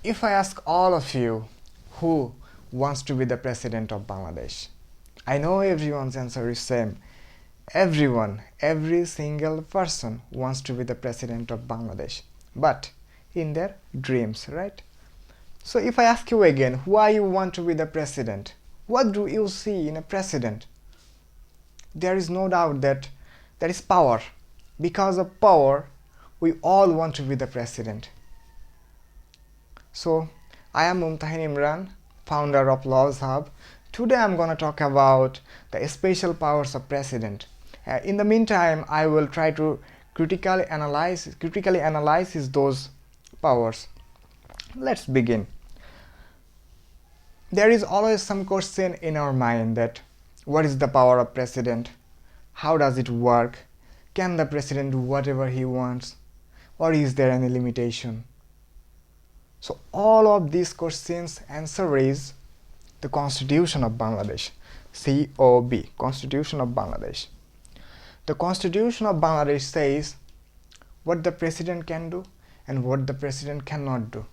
If I ask all of you who wants to be the president of Bangladesh, I know everyone's answer is same. Everyone, every single person wants to be the president of Bangladesh, but in their dreams, right? So if I ask you again, why you want to be the president? What do you see in a president? There is no doubt that there is power. Because of power, we all want to be the president. So I am Mumtahin Imran, founder of Laws Hub. Today I'm going to talk about the special powers of president. In the meantime, I will try to critically analyze those powers. Let's begin. There is always some question in our mind that what is the power of president? How does it work? Can the president do whatever he wants? Or is there any limitation? So all of these questions answer is the Constitution of Bangladesh, COB, Constitution of Bangladesh. The Constitution of Bangladesh says what the president can do and what the president cannot do.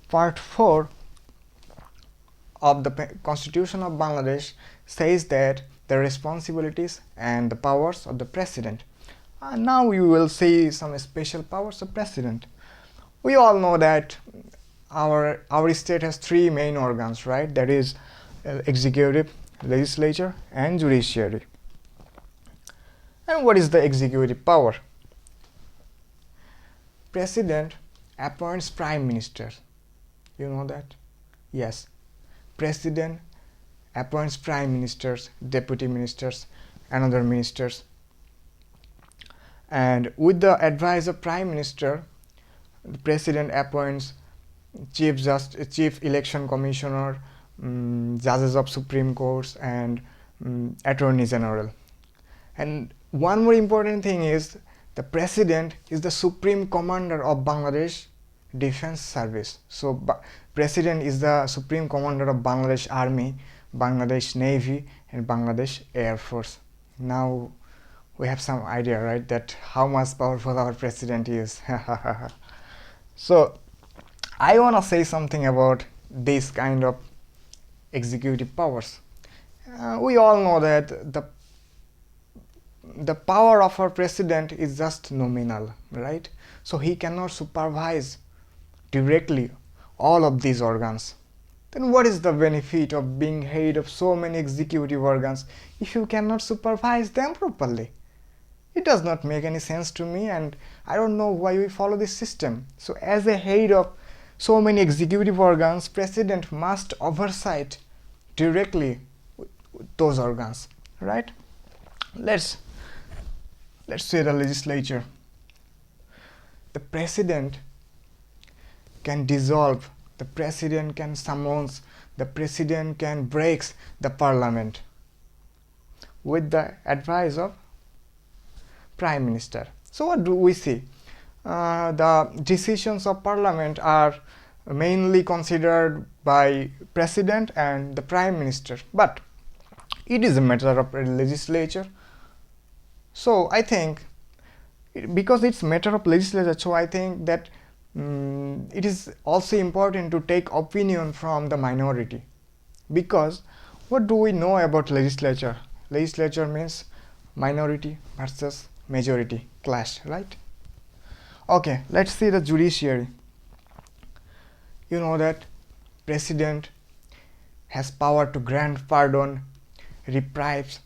Part 4 of the Constitution of Bangladesh says that the responsibilities and the powers of the president. And now you will see some special powers of president. We all know that our state has three main organs, right? That is executive, legislature and judiciary. And what is the executive power? President appoints prime minister. You know that? Yes. President appoints prime ministers, deputy ministers and other ministers. And with the advice of prime minister, the president appoints chief election commissioner, judges of Supreme Courts and attorney general. And one more important thing is the president is the supreme commander of Bangladesh Defense Service. So president is the supreme commander of Bangladesh Army, Bangladesh Navy and Bangladesh Air Force. Now we have some idea, right, that how much powerful our president is. So I want to say something about this kind of executive powers. We all know that the power of our president is just nominal, right? So he cannot supervise directly all of these organs. Then what is the benefit of being head of so many executive organs if you cannot supervise them properly? It does not make any sense to me, and I don't know why we follow this system. So as a head of so many executive organs, president must oversight directly those organs, right? Let's say the legislature. The president can dissolve, the president can summons, the president can break the parliament with the advice of prime minister. So what do we see? The decisions of parliament are mainly considered by president and the prime minister, but it is a matter of legislature. So I think because it's a matter of legislature, so I think that it is also important to take opinion from the minority, because what do we know about legislature? Legislature means minority versus majority clash, right? Okay, let's see the judiciary. You know that president has power to grant pardon, reprieve,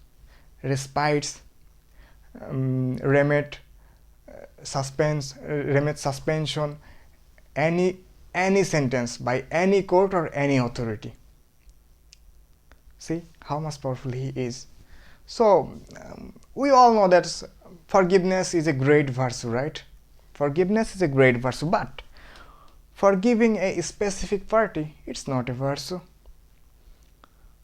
respites, remit suspension, any sentence by any court or any authority. See how much powerful he is. So we all know that forgiveness is a great virtue, right? Forgiveness is a great virtue, but forgiving a specific party, it's not a virtue.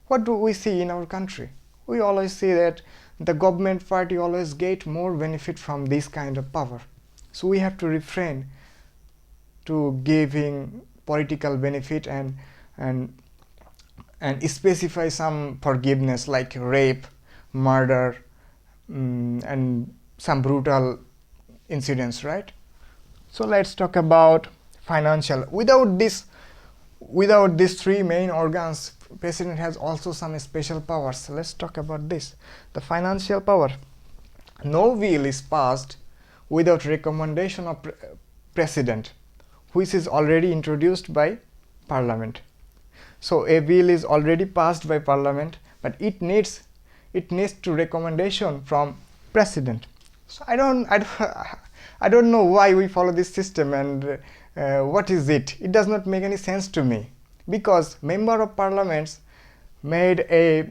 What do we see in our country? We always see that the government party always get more benefit from this kind of power. So we have to refrain to giving political benefit and specify some forgiveness like rape, murder, and some brutal incidents, right? So let's talk about financial. Without this without these three main organs, president has also some special powers. Let's talk about this. The financial power. No bill is passed without recommendation of president, which is already introduced by parliament. So a bill is already passed by parliament, but it needs to recommendation from president. So I don't know why we follow this system, and what is it? It does not make any sense to me, because member of parliaments made a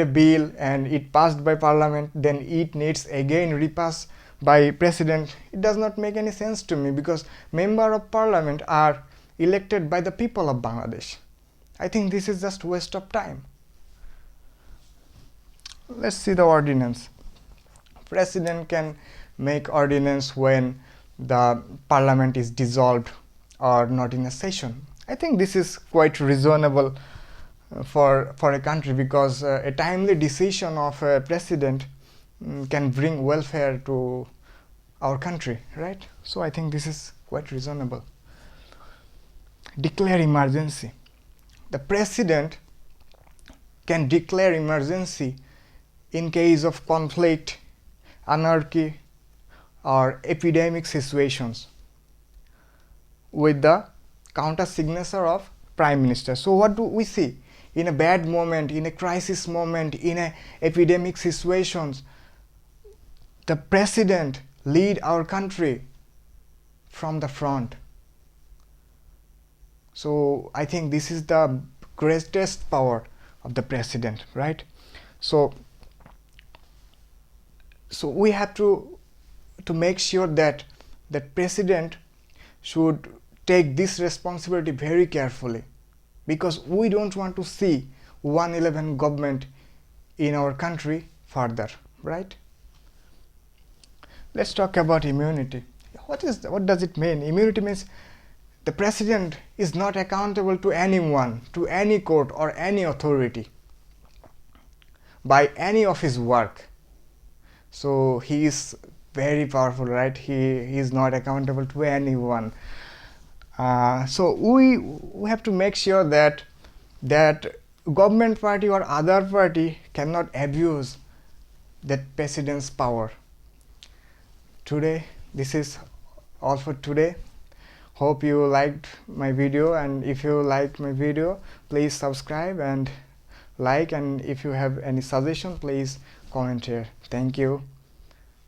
bill and it passed by parliament, then it needs again repass by president. It does not make any sense to me, because member of parliament are elected by the people of Bangladesh. I think this is just waste of time. Let's see the ordinance. President can make ordinance when the parliament is dissolved or not in a session. I think this is quite reasonable for a country, because a timely decision of a president can bring welfare to our country, right? So I think this is quite reasonable. Declare emergency. The president can declare emergency in case of conflict, anarchy, or epidemic situations with the counter signature of prime minister. So what do we see? In a bad moment, in a crisis moment, in a epidemic situations, the president lead our country from the front. So I think this is the greatest power of the president, right? So we have to make sure that the president should take this responsibility very carefully, because we don't want to see 111 government in our country further, right? Let's talk about immunity. What does it mean? Immunity means the president is not accountable to anyone, to any court or any authority by any of his work. So he is very powerful, right? He is not accountable to anyone. So we have to make sure that government party or other party cannot abuse that president's power. Today, this is all for today. Hope you liked my video, and if you liked my video, please subscribe and like, and if you have any suggestion, please comment here. Thank you.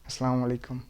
Assalamu alaikum.